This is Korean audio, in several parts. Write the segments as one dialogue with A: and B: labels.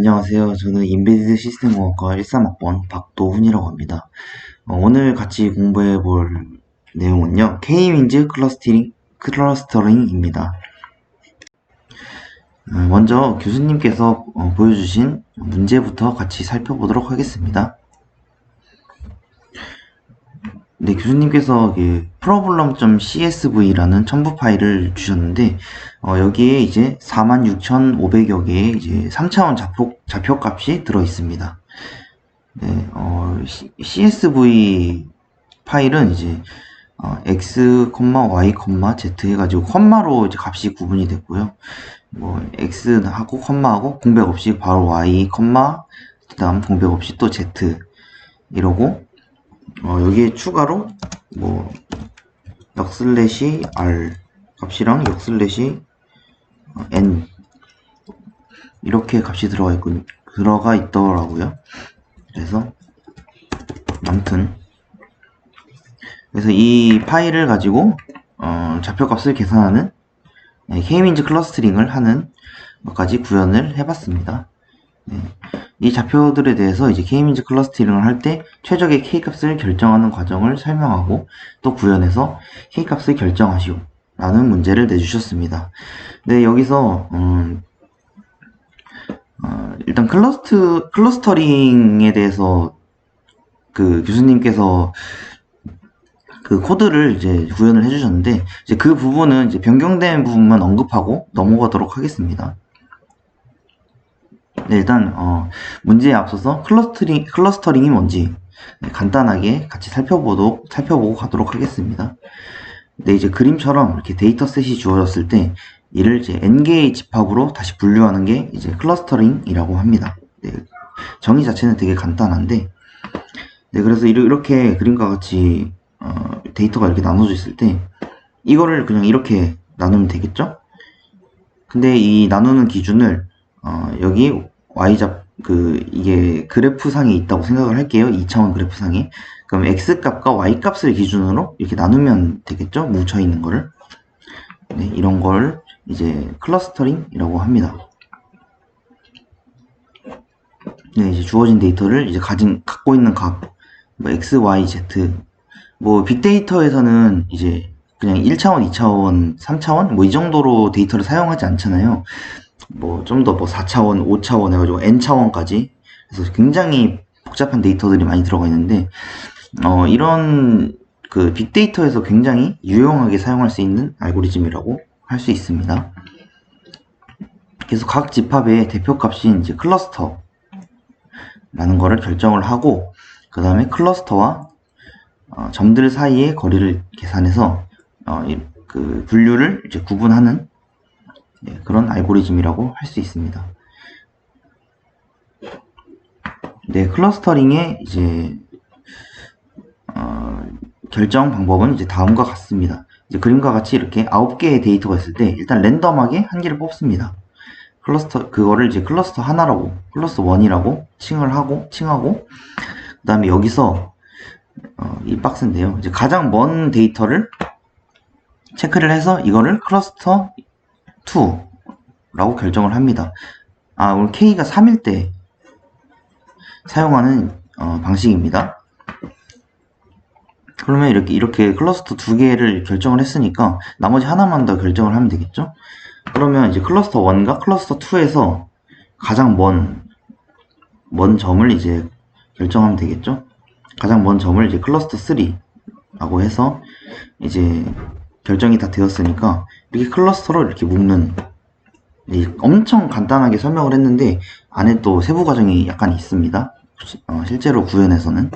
A: 안녕하세요. 저는 인베디드 시스템공학과 13학번 박도훈이라고 합니다. 오늘 같이 공부해 볼 내용은요, K-means 클러스터링입니다. 먼저 교수님께서 보여주신 문제부터 같이 살펴보도록 하겠습니다. 네, 교수님께서 problem.csv라는 첨부 파일을 주셨는데, 여기에 이제 46,500여 개의 이제 3차원 좌표값이 들어 있습니다. 네, CSV 파일은 이제 x, y, z 해가지고 컴마로 이제 값이 구분이 됐고요. 뭐 x하고 컴마하고 공백 없이 바로 y, 그다음 공백 없이 또 z 이러고 여기에 추가로 뭐 역슬래시 r 값이랑 역슬래시 n 이렇게 값이 들어가 있더라고요. 그래서 아무튼 그래서 이 파일을 가지고 좌표값을 계산하는 K-means 클러스터링을 하는 것까지 구현을 해봤습니다. 네. 이 좌표들에 대해서 이제 K-means 클러스터링을 할 때 최적의 K값을 결정하는 과정을 설명하고 또 구현해서 K값을 결정하시오 라는 문제를 내주셨습니다. 네, 여기서 일단 클러스터링에 대해서 그 교수님께서 그 코드를 이제 구현을 해주셨는데 이제 그 부분은 이제 변경된 부분만 언급하고 넘어가도록 하겠습니다. 네, 일단 문제에 앞서서 클러스터링이 뭔지 간단하게 같이 살펴보고 가도록 하겠습니다. 네, 이제 그림처럼 이렇게 데이터셋이 주어졌을 때 이를 이제 n개의 집합으로 다시 분류하는 게 이제 클러스터링이라고 합니다. 네, 정의 자체는 되게 간단한데, 네, 그래서 이렇게 그림과 같이 데이터가 이렇게 나눠져 있을 때 이거를 그냥 이렇게 나누면 되겠죠? 근데 이 나누는 기준을 여기 이게 그래프상에 있다고 생각을 할게요. 2차원 그래프상에. 그럼 x값과 y값을 기준으로 이렇게 나누면 되겠죠? 뭉쳐 있는 거를. 네, 이런 걸 이제 클러스터링이라고 합니다. 네, 이제 주어진 데이터를 이제 갖고 있는 값, 뭐 x, y, z, 뭐 빅데이터에서는 이제 그냥 1차원, 2차원, 3차원 뭐 이 정도로 데이터를 사용하지 않잖아요. 뭐 좀 더 뭐 4차원, 5차원 해가지고 n차원까지 그래서 굉장히 복잡한 데이터들이 많이 들어가 있는데 이런 그 빅데이터에서 굉장히 유용하게 사용할 수 있는 알고리즘이라고 할 수 있습니다. 그래서 각 집합의 대표값인 이제 클러스터라는 거를 결정을 하고 그 다음에 클러스터와 점들 사이의 거리를 계산해서 그 분류를 이제 구분하는 그런 알고리즘이라고 할 수 있습니다. 네, 클러스터링의 이제 결정 방법은 이제 다음과 같습니다. 이제 그림과 같이 이렇게 9개의 데이터가 있을 때 일단 랜덤하게 한 개를 뽑습니다. 그거를 이제 클러스터 하나라고, 클러스터 1이라고 칭하고 그 다음에 여기서 이 박스인데요. 이제 가장 먼 데이터를 체크를 해서 이거를 클러스터 2라고 결정을 합니다. 오늘 K가 3일 때 사용하는 방식입니다. 그러면 이렇게 클러스터 2개를 결정을 했으니까 나머지 하나만 더 결정을 하면 되겠죠? 그러면 이제 클러스터 1과 클러스터 2에서 가장 먼 점을 이제 결정하면 되겠죠? 가장 먼 점을 이제 클러스터 3라고 해서 이제 결정이 다 되었으니까 이렇게 클러스터로 이렇게 묶는 엄청 간단하게 설명을 했는데 안에 또 세부 과정이 약간 있습니다. 실제로 구현에서는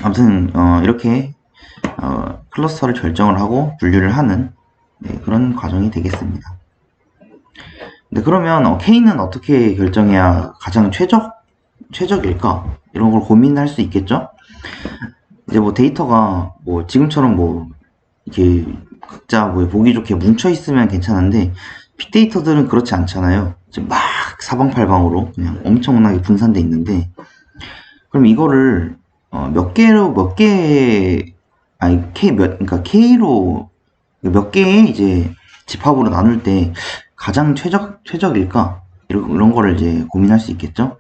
A: 아무튼 이렇게 클러스터를 결정을 하고 분류를 하는 그런 과정이 되겠습니다. 네, 그러면 K는 어떻게 결정해야 가장 최적일까? 이런 걸 고민할 수 있겠죠? 이제 뭐 데이터가 뭐 지금처럼 뭐 이렇게 각자 뭐 보기 좋게 뭉쳐 있으면 괜찮은데 빅데이터들은 그렇지 않잖아요. 이제 막 사방팔방으로 그냥 엄청나게 분산돼 있는데 그럼 이거를 그러니까 K로 몇 개의 이제 집합으로 나눌 때 가장 최적일까? 이런 거를 이제 고민할 수 있겠죠.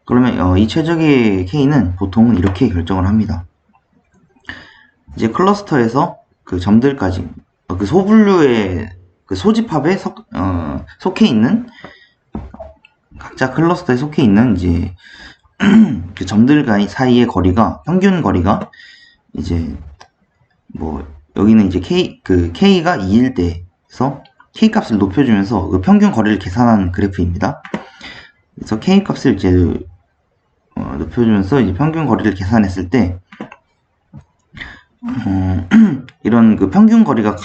A: 그러면 이 최적의 K는 보통 이렇게 결정을 합니다. 이제 클러스터에서 그 점들까지 그 소분류의 그 소집합에 속해 있는 각자 클러스터에 속해 있는 이제 그 점들 사이의 거리가 평균 거리가 이제 뭐 여기는 이제 K가 2일 때에서 K 값을 높여주면서 그 평균 거리를 계산한 그래프입니다. 그래서 K 값을 이제 높여주면서 이제 평균 거리를 계산했을 때 이런 그 평균 거리가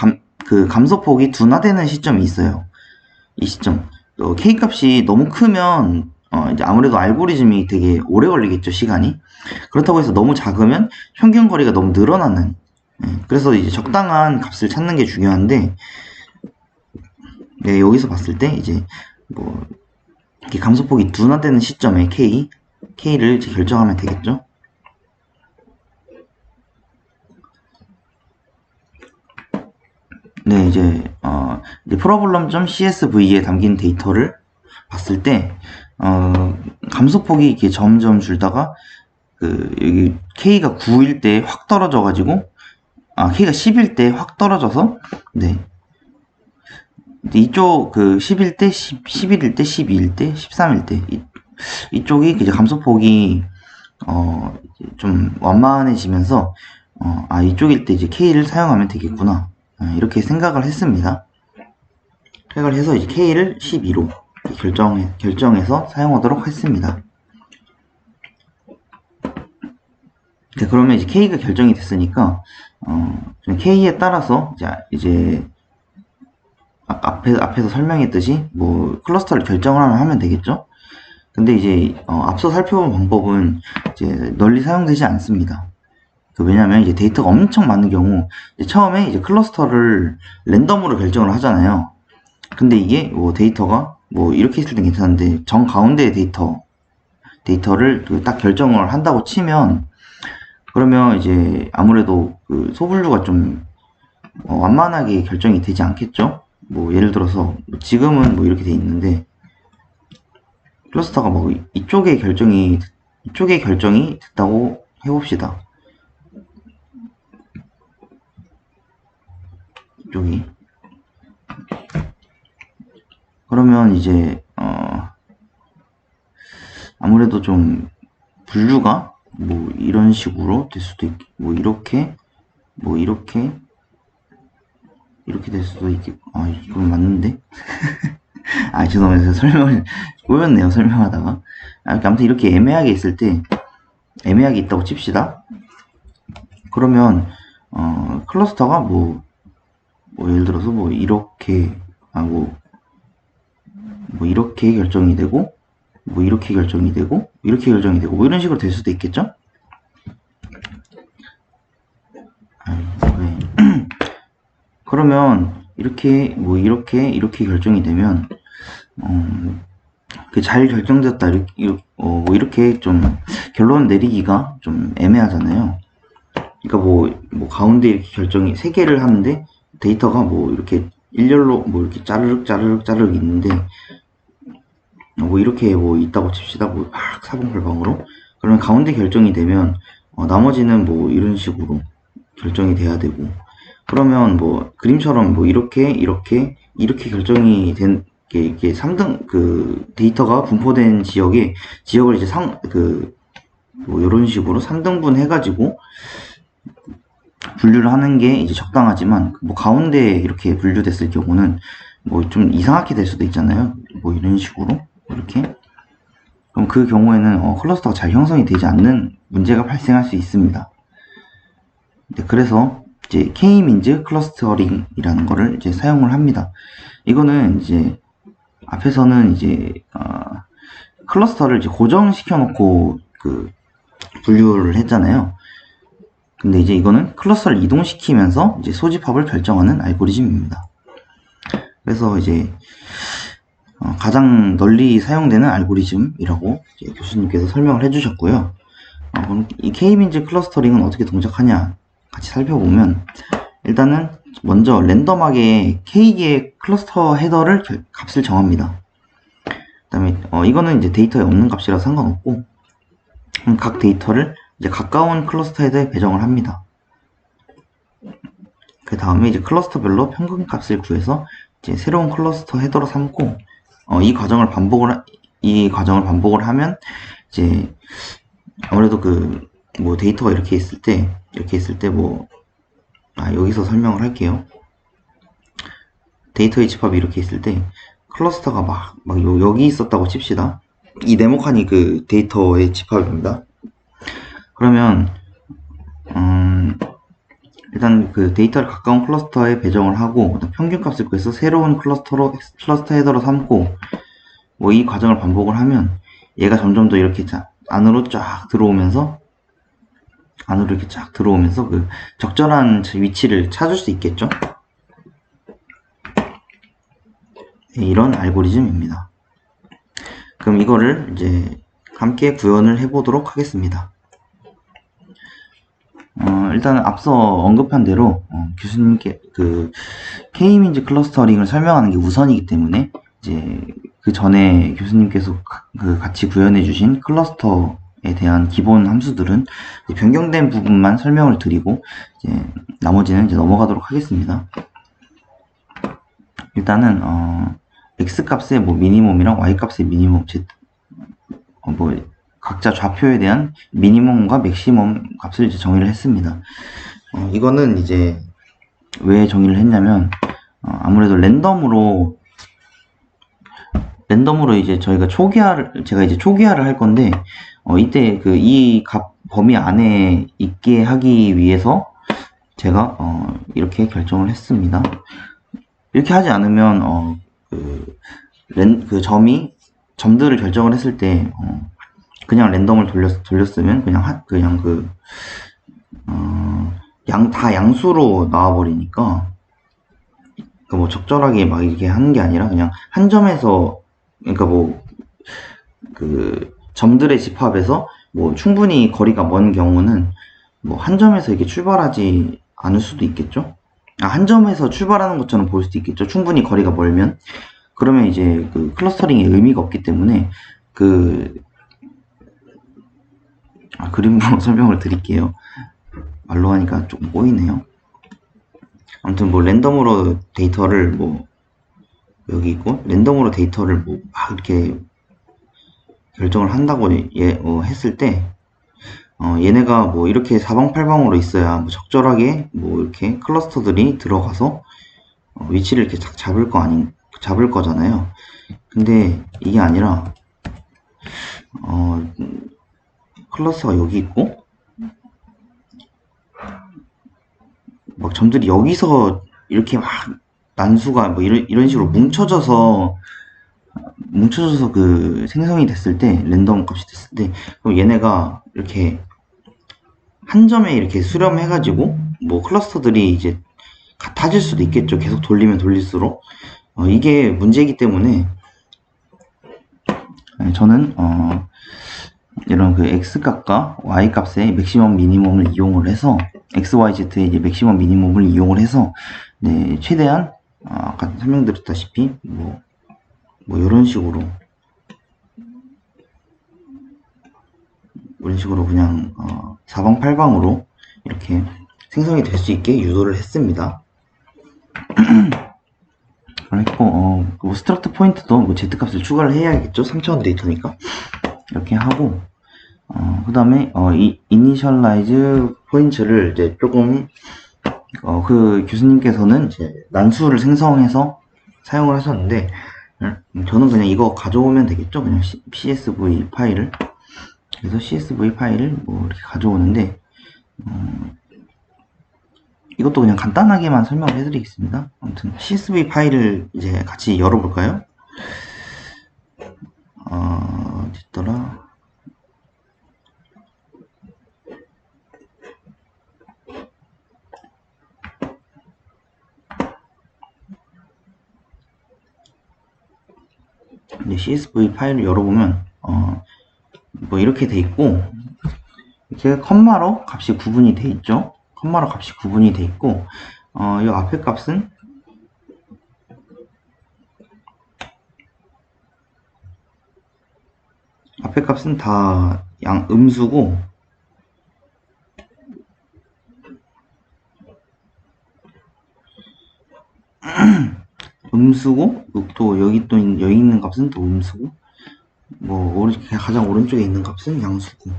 A: 그 감소폭이 둔화되는 시점이 있어요. 이 시점. K 값이 너무 크면 이제 아무래도 알고리즘이 되게 오래 걸리겠죠, 시간이. 그렇다고 해서 너무 작으면 평균 거리가 너무 늘어나는. 그래서 이제 적당한 값을 찾는 게 중요한데, 네, 여기서 봤을 때 이제 뭐 이렇게 감소폭이 둔화되는 시점에 K를 이제 결정하면 되겠죠. 네, 이제 problem.csv에 담긴 데이터를 봤을 때 감소폭이 이렇게 점점 줄다가 여기 K가 9일 때 확 떨어져가지고 K가 10일 때 확 떨어져서 네. 이쪽 10일 때, 11일 때, 12일 때, 13일 때 이쪽이 이제 감소폭이 좀 완만해지면서 이쪽일 때 이제 K를 사용하면 되겠구나. 이렇게 생각을 했습니다. 생각을 해서 이제 K를 12로 결정해서 사용하도록 했습니다. 네, 그러면 이제 K가 결정이 됐으니까 K에 따라서 이제 앞에서 설명했듯이 뭐 클러스터를 결정을 하면 되겠죠. 근데 이제 앞서 살펴본 방법은 이제 널리 사용되지 않습니다. 왜냐면 이제 데이터가 엄청 많은 경우 처음에 이제 클러스터를 랜덤으로 결정을 하잖아요. 근데 이게 뭐 데이터가 뭐 이렇게 있을 땐 괜찮은데 정 가운데의 데이터를 딱 결정을 한다고 치면 그러면 이제 아무래도 그 소분류가 좀 완만하게 결정이 되지 않겠죠. 뭐 예를 들어서 지금은 뭐 이렇게 돼 있는데 클러스터가 뭐 이쪽에 결정이 됐다고 해봅시다. 이쪽이 그러면 이제 아무래도 좀 분류가 뭐 이런 식으로 될 수도 있고 뭐 이렇게 될 수도 있겠고 이건 맞는데 죄송합니다. 설명을 꼬였네요. 설명하다가 아무튼 이렇게 애매하게 있을 때 애매하게 있다고 칩시다. 그러면 클러스터가 뭐 예를 들어서 뭐 이렇게 뭐 이렇게 결정이 되고 뭐 이렇게 결정이 되고 이렇게 결정이 되고 뭐 이런 식으로 될 수도 있겠죠. 그러면 이렇게 결정이 되면 잘 결정되었다 이렇게 좀 결론 내리기가 좀 애매하잖아요. 그러니까 뭐 가운데 이렇게 결정이 3개를 하는데 데이터가 뭐 이렇게 일렬로 뭐 이렇게 짜르륵 있는데 뭐 이렇게 뭐 있다고 칩시다. 뭐 사방팔방으로. 그러면 가운데 결정이 되면 나머지는 뭐 이런 식으로 결정이 돼야 되고 그러면 뭐 그림처럼 뭐 이렇게 결정이 된 이게 3등 그 데이터가 분포된 지역을 이제 뭐 이런 식으로 3등분 해가지고 분류를 하는 게 이제 적당하지만 뭐 가운데 이렇게 분류됐을 경우는 뭐 좀 이상하게 될 수도 있잖아요. 뭐 이런 식으로 이렇게 그럼 그 경우에는 클러스터가 잘 형성이 되지 않는 문제가 발생할 수 있습니다. 네, 그래서 이제 K-민즈 클러스터링이라는 거를 이제 사용을 합니다. 이거는 이제 앞에서는 이제 클러스터를 이제 고정시켜 놓고 분류를 했잖아요. 근데 이제 이거는 클러스터를 이동시키면서 이제 소집합을 결정하는 알고리즘입니다. 그래서 이제 가장 널리 사용되는 알고리즘이라고 이제 교수님께서 설명을 해주셨고요. 그럼 이 K-민즈 클러스터링은 어떻게 동작하냐 같이 살펴보면 일단은 먼저 랜덤하게 K개의 클러스터 헤더를 값을 정합니다. 그다음에 이거는 이제 데이터에 없는 값이라 상관없고, 각 데이터를 이제 가까운 클러스터 헤더에 배정을 합니다. 그 다음에 이제 클러스터별로 평균 값을 구해서 이제 새로운 클러스터 헤더로 삼고, 이 과정을 반복을 하면 이제 아무래도 뭐 데이터가 이렇게 있을 때 여기서 설명을 할게요. 데이터의 집합이 이렇게 있을 때 클러스터가 여기 있었다고 칩시다. 이 네모칸이 그 데이터의 집합입니다. 그러면 일단 그 데이터를 가까운 클러스터에 배정을 하고 평균 값을 구해서 새로운 클러스터 헤더로 삼고, 뭐 이 과정을 반복을 하면 얘가 점점 더 이렇게 안으로 쫙 들어오면서 그 적절한 위치를 찾을 수 있겠죠. 이런 알고리즘입니다. 그럼 이거를 이제 함께 구현을 해보도록 하겠습니다. 일단 앞서 언급한 대로 교수님께 그 K-means 클러스터링을 설명하는 게 우선이기 때문에 이제 그 전에 교수님께서 같이 구현해 주신 클러스터에 대한 기본 함수들은 변경된 부분만 설명을 드리고 이제 나머지는 이제 넘어가도록 하겠습니다. 일단은 x 값의 뭐 미니멈이랑 y 값의 미니멈, 뭐 각자 좌표에 대한 미니멈과 맥시멈 값을 이제 정의를 했습니다. 이거는 이제 왜 정의를 했냐면 아무래도 랜덤으로 이제 제가 이제 초기화를 할 건데 이때 이 값 범위 안에 있게 하기 위해서 제가 이렇게 결정을 했습니다. 이렇게 하지 않으면 점들을 결정을 했을 때 그냥 랜덤을 돌렸으면 다 양수로 나와버리니까 뭐 적절하게 막 이렇게 하는 게 아니라 그냥 한 점에서, 그러니까 점들의 집합에서 뭐 충분히 거리가 먼 경우는 뭐 한 점에서 이렇게 출발하지 않을 수도 있겠죠. 한 점에서 출발하는 것처럼 보일 수도 있겠죠. 충분히 거리가 멀면. 그러면 이제 클러스터링의 의미가 없기 때문에 그림으로 설명을 드릴게요. 말로 하니까 조금 꼬이네요. 아무튼 뭐 랜덤으로 데이터를 뭐 여기 있고, 랜덤으로 데이터를 뭐 막 이렇게 결정을 한다고 했을 때 얘네가 뭐 이렇게 사방팔방으로 있어야 뭐 적절하게 뭐 이렇게 클러스터들이 들어가서 위치를 이렇게 잡을 거잖아요. 근데 이게 아니라 클러스터가 여기 있고 막 점들이 여기서 이렇게 막 난수가 뭐 이런 식으로 뭉쳐져서 생성이 됐을 때, 랜덤 값이 됐을 때, 그럼 얘네가 이렇게 한 점에 이렇게 수렴해가지고 뭐 클러스터들이 이제 같아질 수도 있겠죠. 계속 돌리면 돌릴수록. 이게 문제이기 때문에 저는 이런 x 값과 y 값의 맥시멈 미니멈을 이용을 해서 x, y, z의 이제 맥시멈 미니멈을 이용을 해서 최대한 아까 설명드렸다시피 뭐 이런 식으로 그냥 사방팔방으로 이렇게 생성이 될 수 있게 유도를 했습니다. 그랬고 뭐 스트럭트 포인트도 뭐 z 값을 추가를 해야겠죠. 3차원 데이터니까. 이렇게 하고 그 다음에 이 이니셜라이즈 포인트를 이제 조금 그 교수님께서는 이제 난수를 생성해서 사용을 하셨는데, 저는 그냥 이거 가져오면 되겠죠. 그냥 CSV 파일을. 그래서 CSV 파일을 뭐 이렇게 가져오는데, 이것도 그냥 간단하게만 설명을 해드리겠습니다. 아무튼 CSV 파일을 이제 같이 열어볼까요? 어딨더라? 이제 CSV 파일을 열어보면 뭐 이렇게 돼 있고, 이렇게 컴마로 값이 구분이 돼 있죠. 컴마로 값이 구분이 돼 있고, 이 앞에 값은 앞에 값은 다 음수고, 또 여기 있는 값은 또 음수고, 뭐 가장 오른쪽에 있는 값은 양수고,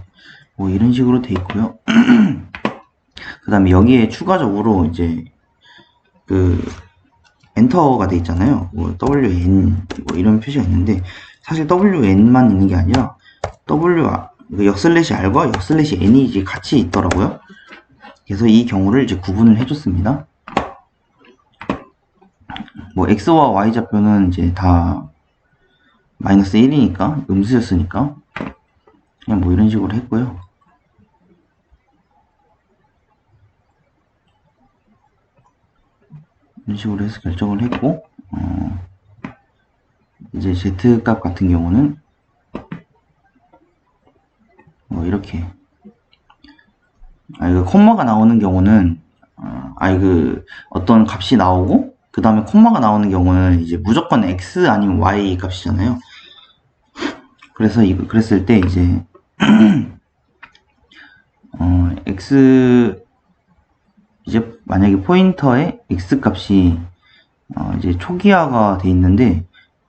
A: 뭐 이런 식으로 돼 있고요. 그 다음에 여기에 추가적으로 이제 그 엔터가 돼 있잖아요. 뭐 wn 뭐 이런 표시가 있는데, 사실 wn만 있는 게 아니라 역슬래시 r과 역슬래시 n이 이제 같이 있더라고요. 그래서 이 경우를 이제 구분을 해줬습니다. 뭐 x와 y 좌표는 이제 다 마이너스 1이니까 음수였으니까 그냥 뭐 이런 식으로 했고요. 이런 식으로 해서 결정을 했고, 이제 z 값 같은 경우는 뭐 이렇게, 이거 콤마가 나오는 경우는 어떤 값이 나오고 그 다음에 콤마가 나오는 경우는 이제 무조건 x 아니면 y 값이잖아요. 그래서 그랬을 때 이제 x 이제 만약에 포인터의 x 값이 이제 초기화가 돼 있는데,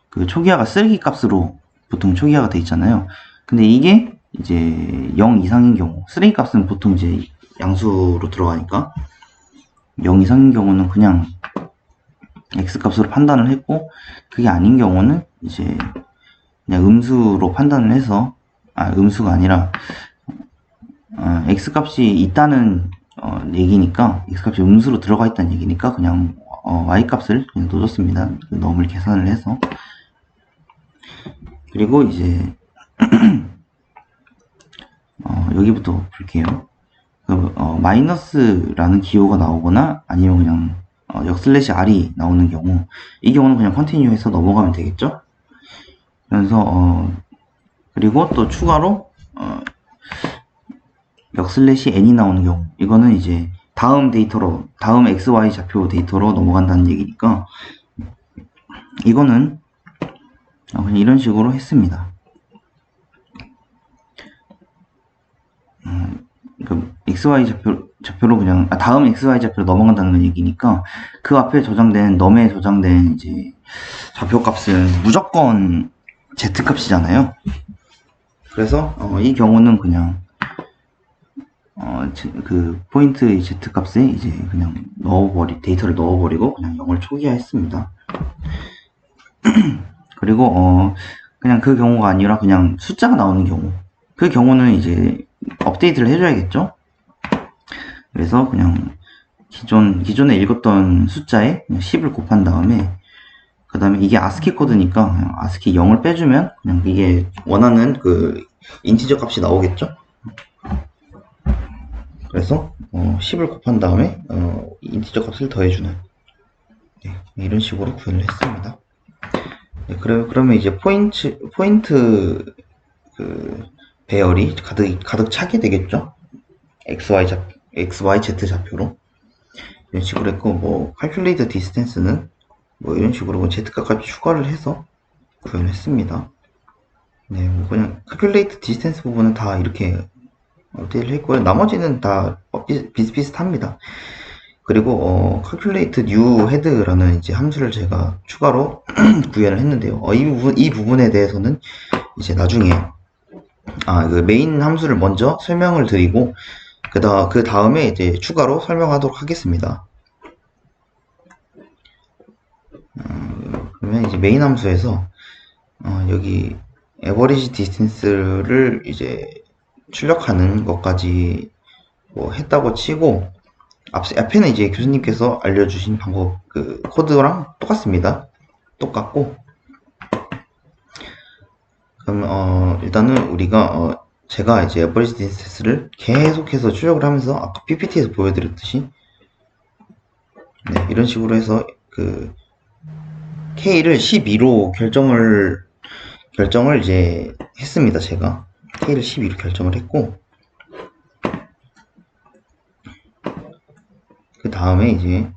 A: 그 초기화가 쓰레기 값으로 보통 초기화가 돼 있잖아요. 근데 이게 이제 0 이상인 경우, 쓰레기 값은 보통 이제 양수로 들어가니까 0 이상인 경우는 그냥 x 값으로 판단을 했고, 그게 아닌 경우는 이제 그냥 음수로 판단을 해서, 음수가 아니라 x 값이 있다는 얘기니까, x 값이 음수로 들어가 있다는 얘기니까 그냥 y 값을 그냥 넣어줬습니다. 넘을 계산을 해서. 그리고 이제 여기부터 볼게요. 마이너스라는 기호가 나오거나 아니면 그냥 역슬래시 r이 나오는 경우, 이 경우는 그냥 컨티뉴 해서 넘어가면 되겠죠. 그래서 그리고 또 추가로 역슬래시 n이 나오는 경우, 이거는 이제 다음 xy 좌표 데이터로 넘어간다는 얘기니까, 이거는 그냥 이런 식으로 했습니다. xy 좌표로 그냥 다음 xy 좌표로 넘어간다는 얘기니까, 그 앞에 놈에 저장된 이제 좌표 값은 무조건 z 값이잖아요. 그래서 이 경우는 그냥 그 포인트 z 값에 이제 그냥 데이터를 넣어버리고 그냥 0을 초기화했습니다. 그리고 그냥 그 경우가 아니라 그냥 숫자가 나오는 경우, 그 경우는 이제 업데이트를 해줘야겠죠. 그래서 그냥 기존에 읽었던 숫자에 그냥 10을 곱한 다음에, 그 다음에 이게 아스키 코드니까 그냥 아스키 0을 빼주면 그냥 이게 원하는 그 인티저 값이 나오겠죠. 그래서 10을 곱한 다음에 인티저 값을 더해주는, 이런 식으로 구현을 했습니다. 네, 그러면 이제 포인트 그 배열이 가득 차게 되겠죠. XYZ 좌표로. 이런 식으로 했고, 뭐, calculate distance는 뭐 이런 식으로 Z 값까지 추가를 해서 구현을 했습니다. 네, 뭐 그냥 calculate distance 부분은 다 이렇게 업데이트를 했고요. 나머지는 다 비슷비슷합니다. 그리고 calculate new head라는 이제 함수를 제가 추가로 구현을 했는데요. 이 부분에 대해서는 이제 나중에 그 메인 함수를 먼저 설명을 드리고 그 다음에 이제 추가로 설명하도록 하겠습니다. 그러면 이제 메인 함수에서 여기 average distance를 이제 출력하는 것까지 뭐 했다고 치고, 앞에는 이제 교수님께서 알려주신 방법 그 코드랑 똑같습니다. 똑같고, 그럼 일단은 우리가 제가 이제 average distance를 계속해서 출력을 하면서 아까 PPT에서 보여드렸듯이 이런 식으로 해서 그 K를 12로 결정을 이제 했습니다. 제가 K를 12로 결정을 했고, 그 다음에 이제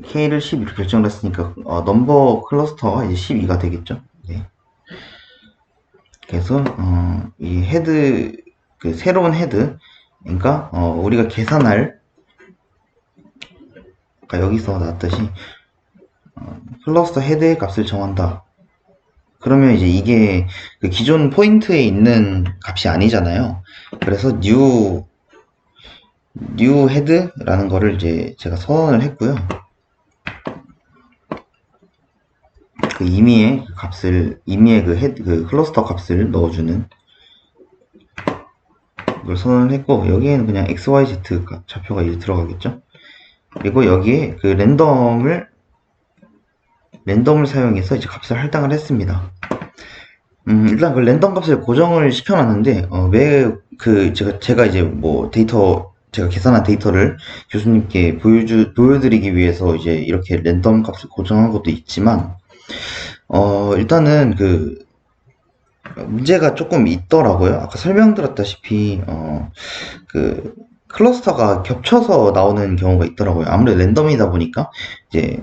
A: K를 12로 결정을 했으니까, 넘버 클러스터가 이제 12가 되겠죠. 네. 그래서, 이 헤드, 새로운 헤드, 그러니까, 우리가 계산할, 아까 여기서 나왔듯이, 클러스터 헤드의 값을 정한다. 그러면 이제 이게 기존 포인트에 있는 값이 아니잖아요. 그래서 new head라는 거를 이제 제가 선언을 했고요. 임의의 클러스터 값을 넣어주는 걸 선언을 했고, 여기에는 그냥 XYZ 좌표가 이제 들어가겠죠. 그리고 여기에 랜덤을 사용해서 이제 값을 할당을 했습니다. 일단 랜덤 값을 고정을 시켜놨는데, 제가 이제 제가 계산한 데이터를 교수님께 보여드리기 위해서 이제 이렇게 랜덤 값을 고정한 것도 있지만, 일단은 문제가 조금 있더라고요. 아까 설명드렸다시피, 클러스터가 겹쳐서 나오는 경우가 있더라고요. 아무래도 랜덤이다 보니까, 이제,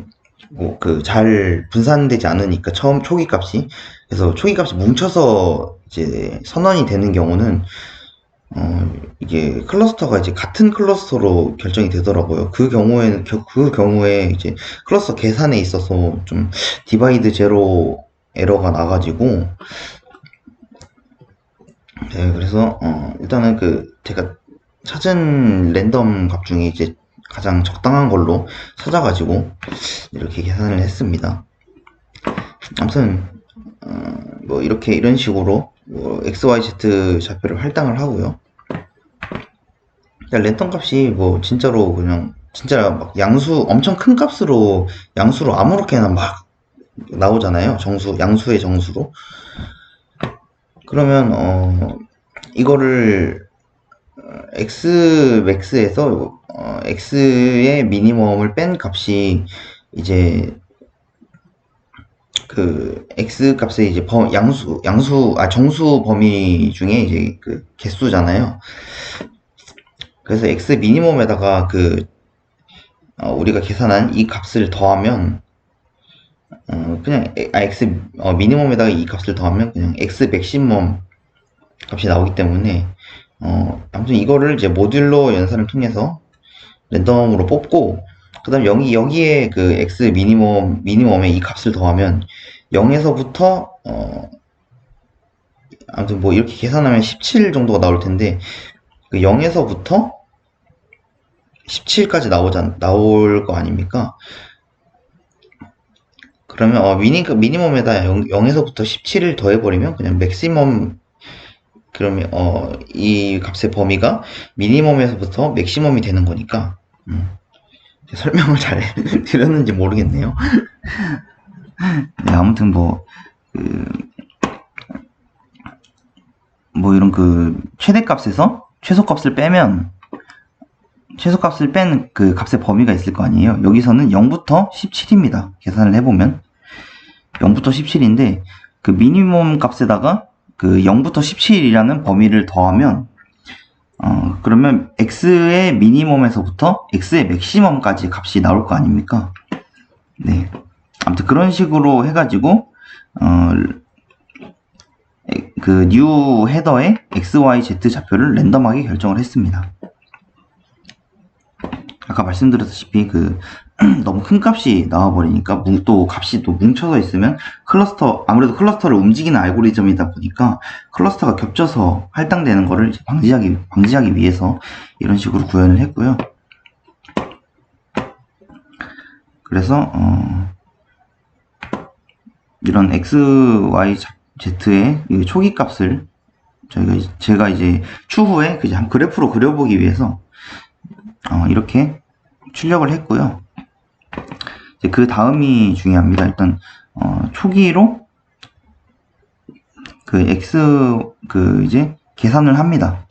A: 잘 분산되지 않으니까 초기 값이. 그래서 초기 값이 뭉쳐서 이제 선언이 되는 경우는, 이게 클러스터가 이제 같은 클러스터로 결정이 되더라고요. 그 경우에 이제 클러스터 계산에 있어서 좀 디바이드 제로 에러가 나가지고, 네, 그래서, 일단은 제가 찾은 랜덤 값 중에 이제 가장 적당한 걸로 찾아가지고, 이렇게 계산을 했습니다. 아무튼, 이런 식으로, XYZ 좌표를 할당을 하고요. 랜덤 값이 진짜로 진짜 막 엄청 큰 값으로, 양수로 아무렇게나 막 나오잖아요. 양수의 정수로. 그러면, 이거를, Xmax에서, X의 미니멈을 뺀 값이, 이제, X 값의 이제 정수 범위 중에 이제 개수잖아요. 그래서 X 미니멈에다가 우리가 계산한 이 값을 더하면, X 미니멈에다가 이 값을 더하면 그냥 X 맥시멈 값이 나오기 때문에, 아무튼 이거를 이제 모듈러 연산을 통해서 랜덤으로 뽑고, 그 다음 여기에 X 미니멈에 이 값을 더하면 0에서부터, 아무튼 이렇게 계산하면 17 정도가 나올 텐데, 0에서부터 17까지 나올 거 아닙니까? 그러면, 미니멈에다 0에서부터 17을 더해버리면 그냥 맥시멈, 그러면, 이 값의 범위가 미니멈에서부터 맥시멈이 되는 거니까, 설명을 잘 드렸는지 모르겠네요. 네, 아무튼 이런 최대값에서 최소값을 뺀 값의 범위가 있을 거 아니에요. 여기서는 0부터 17입니다. 계산을 해보면 0부터 17인데 미니멈 값에다가 0부터 17이라는 범위를 더하면, 그러면 X의 미니멈에서부터 X의 맥시멈까지 값이 나올 거 아닙니까? 네. 아무튼 그런 식으로 해가지고, new 헤더의 XYZ 좌표를 랜덤하게 결정을 했습니다. 아까 말씀드렸다시피 너무 큰 값이 나와버리니까 또 값이 또 뭉쳐서 있으면 아무래도 클러스터를 움직이는 알고리즘이다 보니까 클러스터가 겹쳐서 할당되는 거를 이제 방지하기 위해서 이런 식으로 구현을 했고요. 그래서 이런 XYZ의 초기 값을 제가 이제 추후에 그냥 그래프로 그려보기 위해서 이렇게 출력을 했고요. 이제 그 다음이 중요합니다. 일단 초기로 이제 계산을 합니다.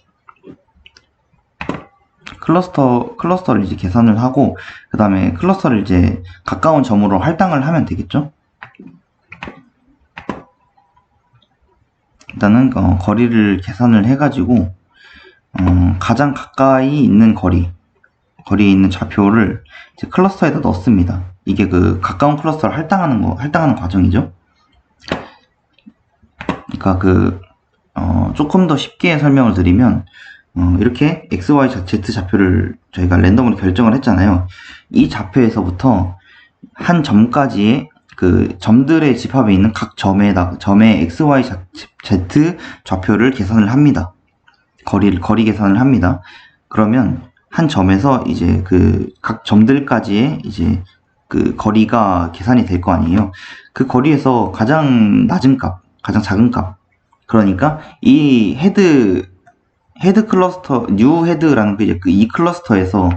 A: 클러스터를 이제 계산을 하고, 그 다음에 클러스터를 이제 가까운 점으로 할당을 하면 되겠죠. 일단은 거리를 계산을 해가지고 가장 가까이 있는 거리, 거리에 있는 좌표를 이제 클러스터에다 넣습니다. 이게 그 가까운 클러스터를 할당하는 과정이죠. 그러니까 조금 더 쉽게 설명을 드리면, 이렇게 x, y, z 좌표를 저희가 랜덤으로 결정을 했잖아요. 이 좌표에서부터 한 점까지의 그 점들의 집합에 있는 각 점의 x, y, z 좌표를 계산을 합니다. 거리 계산을 합니다. 그러면 한 점에서 이제 그 각 점들까지의 이제 그 거리가 계산이 될 거 아니에요. 그 거리에서 가장 낮은 값, 가장 작은 값. 그러니까 이 헤드 클러스터, 뉴 헤드라는 그 이 클러스터에서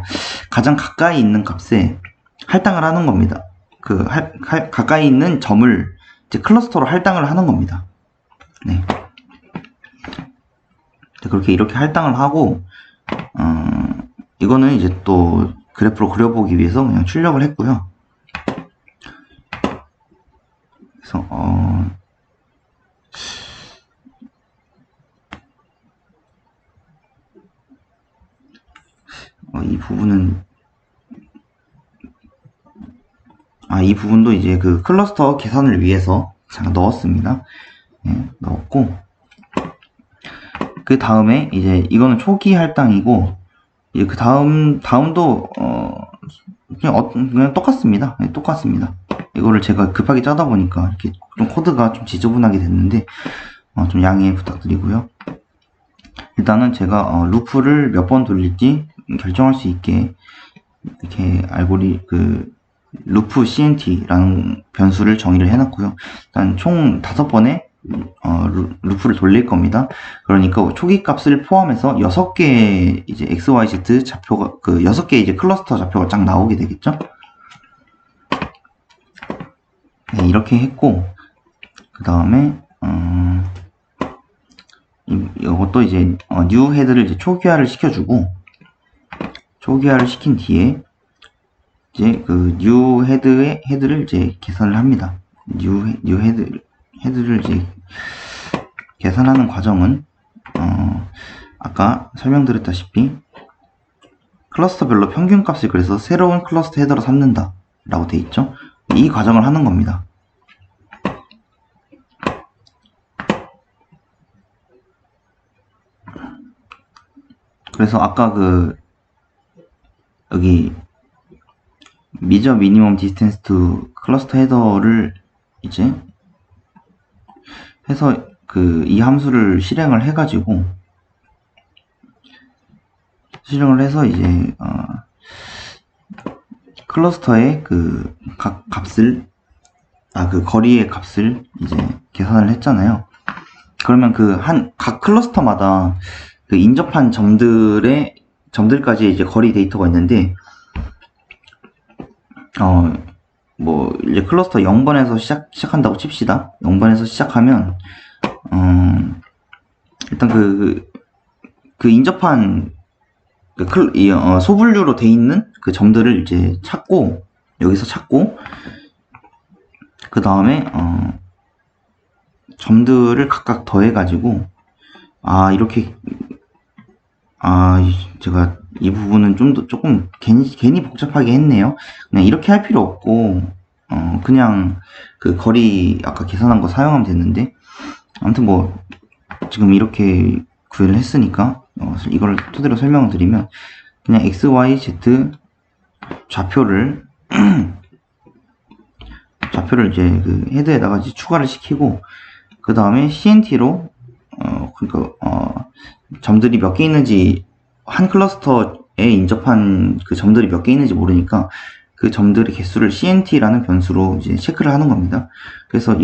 A: 가장 가까이 있는 값에 할당을 하는 겁니다. 가까이 있는 점을 이제 클러스터로 할당을 하는 겁니다. 네. 그렇게 이렇게 할당을 하고, 이거는 이제 또 그래프로 그려보기 위해서 그냥 출력을 했고요. 그래서, 이 부분은, 이 부분도 이제 그 클러스터 계산을 위해서 잠깐 넣었습니다. 네, 넣었고, 그 다음에 이제 이거는 초기 할당이고, 이제 그 다음도, 그냥 똑같습니다. 네, 똑같습니다. 이거를 제가 급하게 짜다 보니까 이렇게 좀 코드가 좀 지저분하게 됐는데, 좀 양해 부탁드리고요. 일단은 제가 루프를 몇 번 돌릴지 결정할 수 있게 이렇게 루프 CNT라는 변수를 정의를 해놨고요. 일단 총 5번의 루프를 돌릴 겁니다. 그러니까 초기 값을 포함해서 6개의 이제 XYZ 좌표가 6개 이제 클러스터 좌표가 쫙 나오게 되겠죠. 네, 이렇게 했고, 그 다음에 이것도 이제 뉴 헤드를 이제 초기화를 시켜주고, 초기화를 시킨 뒤에 이제 그 뉴 헤드를 이제 계산을 합니다. 뉴 헤드를 이제 계산하는 과정은 아까 설명드렸다시피 클러스터별로 평균값을 그래서 새로운 클러스터 헤더로 삼는다 라고 돼 있죠. 이 과정을 하는 겁니다. 그래서 아까 여기 미저 미니멈 디스텐스 투 클러스터 헤더를 이제 해서 이 함수를 실행을 해가지고 이제 클러스터의 각 값을 거리의 값을 이제 계산을 했잖아요. 그러면 각 클러스터마다 인접한 점들까지 이제 거리 데이터가 있는데, 이제 클러스터 0번에서 시작한다고 칩시다. 0번에서 시작하면, 일단 인접한, 소분류로 돼 있는 그 점들을 이제 여기서 찾고, 그 다음에, 점들을 각각 더해가지고, 제가 이 부분은 조금 괜히 복잡하게 했네요. 그냥 이렇게 할 필요 없고, 그냥 거리 아까 계산한 거 사용하면 됐는데, 아무튼 지금 이렇게 구현을 했으니까, 이걸 토대로 설명을 드리면, 그냥 X, Y, Z 좌표를 이제 헤드에다가 이제 추가를 시키고, 그 다음에 CNT로, 점들이 몇 개 있는지, 한 클러스터에 인접한 점들이 몇 개 있는지 모르니까 그 점들의 개수를 CNT라는 변수로 이제 체크를 하는 겁니다. 그래서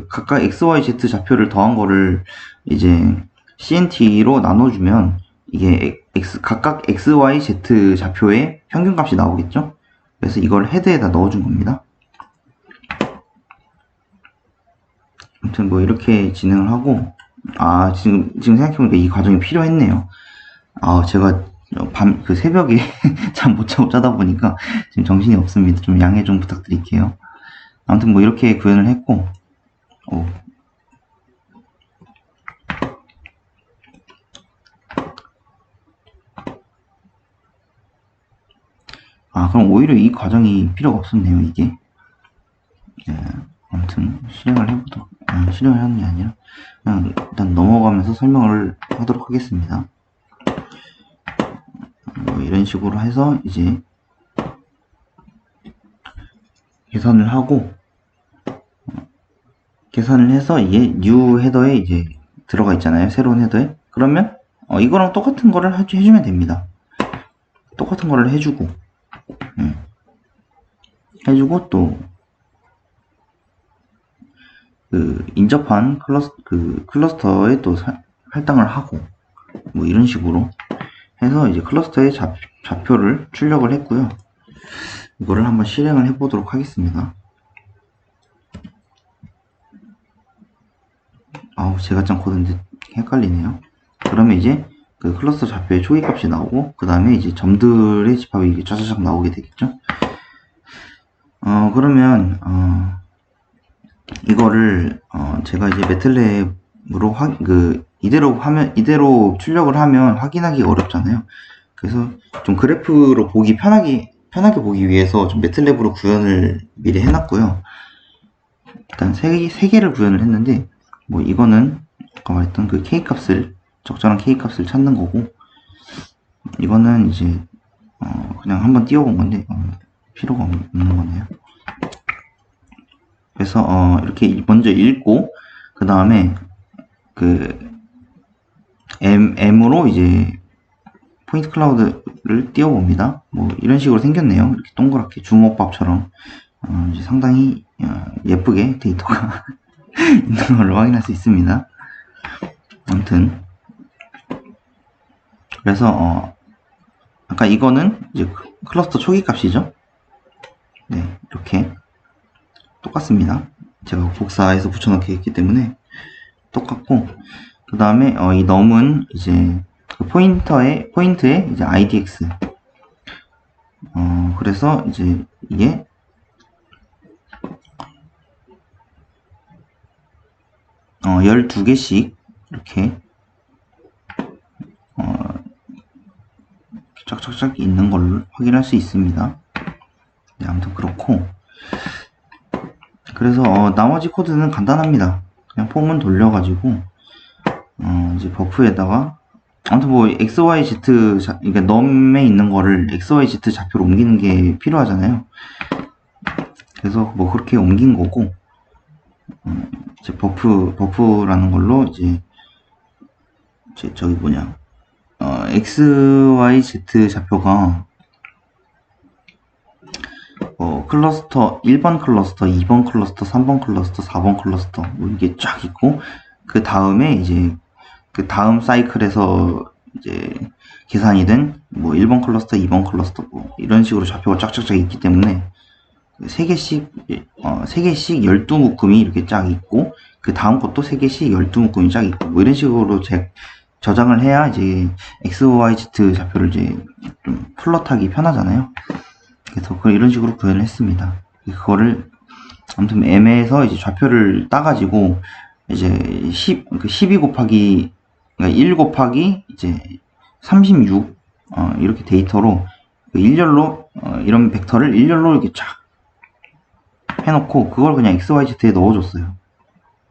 A: 각각 X, Y, Z 좌표를 더한 거를 이제 CNT로 나눠주면 이게 각각 X, Y, Z 좌표의 평균값이 나오겠죠? 그래서 이걸 헤드에다 넣어준 겁니다. 아무튼 이렇게 진행을 하고, 지금 생각해보니까 이 과정이 필요했네요. 제가 새벽에 잠 못 자고 짜다 보니까 지금 정신이 없습니다. 좀 양해 좀 부탁드릴게요. 아무튼 이렇게 구현을 했고, 그럼 오히려 이 과정이 필요가 없었네요, 이게. 네, 아무튼 실행을 하는 게 아니라 그냥 일단 넘어가면서 설명을 하도록 하겠습니다. 뭐 이런 식으로 해서 이제 계산을 하고, 계산을 해서 이게 new 헤더에 이제 들어가 있잖아요, 새로운 헤더에. 그러면 이거랑 똑같은 거를 해주면 됩니다. 똑같은 거를 해주고, 해주고 또 그 인접한 클러스터에 또 할당을 하고, 뭐 이런 식으로 해서 이제 클러스터의 좌표를 출력을 했고요. 이거를 한번 실행을 해보도록 하겠습니다. 제가 짠 코드인데 헷갈리네요. 그러면 이제 그 클러스터 좌표의 초기 값이 나오고, 그 다음에 이제 점들의 집합이 이게 쫙쫙 나오게 되겠죠. 그러면 이거를 제가 이제 매틀랩으로 이대로 출력을 하면 확인하기가 어렵잖아요. 그래서 좀 그래프로 보기 편하게 보기 위해서 좀 매틀랩으로 구현을 미리 해놨고요. 일단 세 개를 구현을 했는데, 뭐 이거는 아까 말했던 그 K값을, 적절한 K값을 찾는 거고, 이거는 이제 그냥 한번 띄워본 건데 필요가 없는 거네요. 그래서 이렇게 먼저 읽고, 그 다음에 그 M으로 이제 포인트 클라우드를 띄워봅니다. 뭐 이런 식으로 생겼네요. 이렇게 동그랗게 주먹밥처럼 이제 상당히 예쁘게 데이터가 있는 걸 확인할 수 있습니다. 아무튼 그래서 아까 이거는 이제 클러스터 초기 값이죠. 네, 이렇게 똑같습니다. 제가 복사해서 붙여넣기 했기 때문에 똑같고, 그 다음에 이 넘은 이제 그 포인트에 이제 IDX. 그래서 이제 이게 12개씩 이렇게 쫙쫙쫙 있는 걸 확인할 수 있습니다. 네, 아무튼 그렇고, 그래서 나머지 코드는 간단합니다. 그냥 폼은 돌려가지고 이제 버프에다가, 아무튼 뭐 XYZ 그러니까 넘에 있는 거를 XYZ 좌표로 옮기는 게 필요하잖아요. 그래서 뭐 그렇게 옮긴 거고, 이제 버프라는 걸로 이제 저기 뭐냐, XYZ 좌표가 클러스터 1번 클러스터, 2번 클러스터, 3번 클러스터, 4번 클러스터 뭐 이게 쫙 있고, 그 다음에 이제 그 다음 사이클에서 이제 계산이 된 뭐 1번 클러스터, 2번 클러스터 뭐 이런 식으로 좌표가 쫙쫙쫙 있기 때문에 3개씩 12묶음이 이렇게 쫙 있고, 그 다음 것도 3개씩 12묶음이 쫙 있고, 뭐 이런 식으로 저장을 해야 이제 XYZ 좌표를 이제 좀 플롯하기 편하잖아요. 그래서 이런 식으로 구현을 했습니다. 그거를 아무튼 M에서 이제 좌표를 따가지고 이제 12 곱하기, 그러니까 1 곱하기 이제 36 이렇게 데이터로 일렬로 이런 벡터를 일렬로 이렇게 쫙 해놓고, 그걸 그냥 XYZ에 넣어줬어요.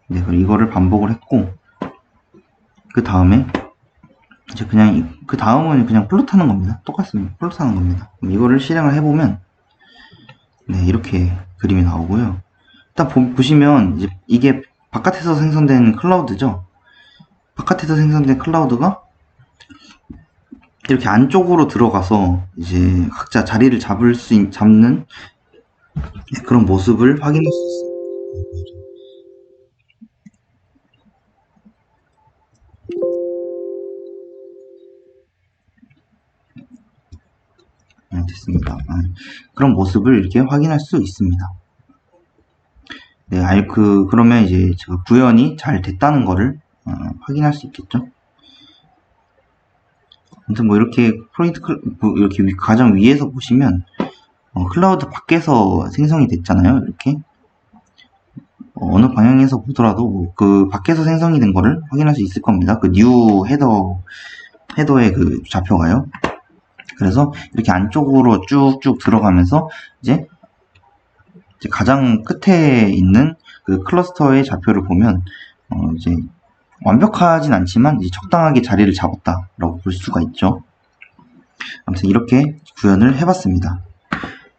A: 네, 그리고 이거를 반복을 했고, 그 다음에 이제 그냥 그 다음은 그냥 플롯하는 겁니다. 똑같습니다. 플롯하는 겁니다. 그럼 이거를 실행을 해보면 네, 이렇게 그림이 나오고요. 일단 보시면 이제 이게 바깥에서 생성된 클라우드죠. 바깥에서 생성된 클라우드가 이렇게 안쪽으로 들어가서 이제 각자 자리를 잡는 그런 모습을 확인할 수 있어요. 됐습니다. 그런 모습을 이렇게 확인할 수 있습니다. 네, 그러면 이제 제가 구현이 잘 됐다는 거를 확인할 수 있겠죠. 아무튼 뭐 이렇게 이렇게 가장 위에서 보시면 클라우드 밖에서 생성이 됐잖아요. 이렇게 어느 방향에서 보더라도 그 밖에서 생성이 된 거를 확인할 수 있을 겁니다. 그 new 헤더의 그 좌표가요. 그래서 이렇게 안쪽으로 쭉쭉 들어가면서 이제 가장 끝에 있는 그 클러스터의 좌표를 보면 이제 완벽하진 않지만 이제 적당하게 자리를 잡았다라고 볼 수가 있죠. 아무튼 이렇게 구현을 해봤습니다.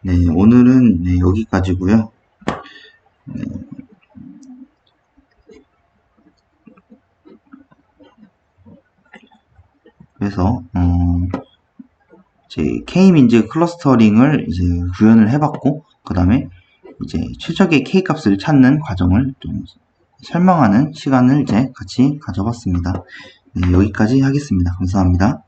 A: 네, 오늘은 네, 여기까지고요. 네. 그래서 이제 K-민즈 클러스터링을 이제 구현을 해봤고, 그 다음에 이제 최적의 K 값을 찾는 과정을 좀 설명하는 시간을 이제 같이 가져봤습니다. 네, 여기까지 하겠습니다. 감사합니다.